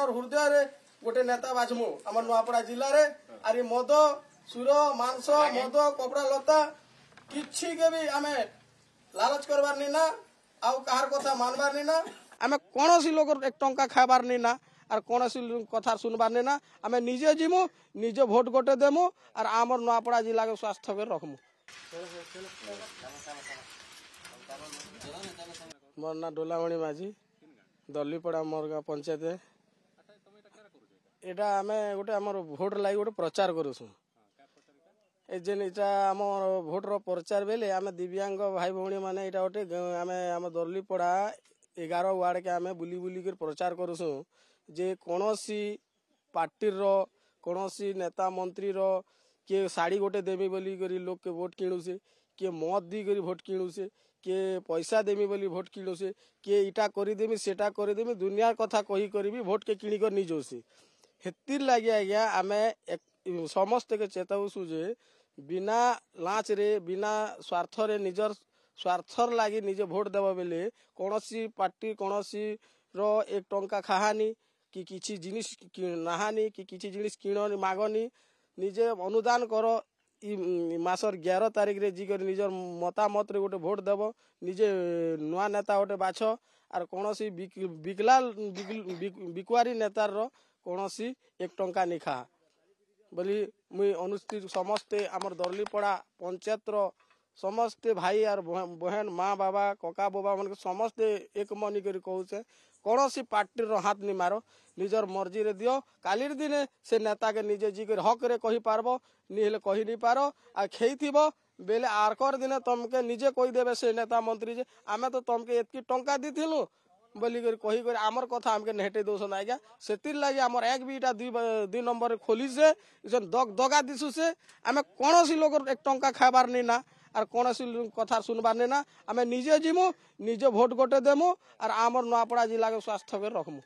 आमर हृदय रे गोटे नेता बाछमु आमर नुआपड़ा जिले रे आरी मद सुर मांस मद कपड़ा लता किछि के भी आमे लालच करबार नी ना आउ कहार कथा मानबार नी ना आमे कोनोसी लोग एक टंका खाबार नी ना और कोनोसी कथा सुनबार नी ना आमे निजे जिमु निजे भोट गोटे देमु और आमर नुआपड़ा जिला के स्वास्थ्य के रखमु। मोर ना डोलामणि माझी दलीपड़ा मोर पंचायत एटा आमे गोटे आमर भोट लागि गोटे प्रचार करूछु एजेन इटा आम भोटर प्रचार बेले आमे दिव्यांग भाई भौणी माने इटा गोटे आमे आम दलीपड़ा 11 वार्ड के आमे बुली बुली कर प्रचार करूछु जे कोनोसी पार्टी रो कोनोसी नेता मंत्री रो के साड़ी गोटे देमी बोली करी लोग के वोट किणु से के मत दी करी वोट किणु से के पैसा देमी बोली वोट किणु से के इटा करी देमी सेटा करी देमी दुनिया कथा कही करी भी वोट के किणी कर निजो से हेतिर लागि आज्ञा आमे समस्त के चेताउसु जे बिना लाच रे बिना स्वार्थ रे निजर स्वार्थर लागि निजे भोट देबा बेले कोनोसी पार्टी कोनोसी रो एक टंका खाहानी कि किछि जिनिस नाहानी कि किछि जिनिस किणनी मागनी निजे अनुदान करो मासर 11 तारीख रे जी कर निजर मतामत रे गोटे भोट देबो निजे नुआ नेता गोटे बाछ आर कोनोसी बिकलाल बिकुआरी नेतार रो कोनोसी एक टंका निखा बोली मुई अनुष्ठित समस्ते आमर दर्लीपड़ा पंचायत रो समस्ते भाई आर बहन माँ बाबा कका बाबा मन समस्ते एक मनी करी कहूचे कोनोसी पार्टी रो हाथ नि मारो निजर मर्जी रे दियो कालीर दिने से नेता के निजे जी कर हक रे कहि पारबो नि हेले कहि नि पारो आ खेइथिबो बेले आरकर दिने तमके निजे कहि देबे से नेता मंत्री जे आमे तो तमके एतकी टंका दिथिलु बोली कर कहि कर आमर कथा हमके नेहटे दोसन आज्ञा सेतिर लागि आमर एक बीटा 2 नंबर खोली से जन दगा दिसु से आमे कोनोसी लोग एक टंका खाबार नि ना और कोनोसी कथा सुनबार नि ना आमे निजे जिमु निजे भोट गोटे देमु और आमर नुआपड़ा जिला के स्वास्थ्य के रखमु।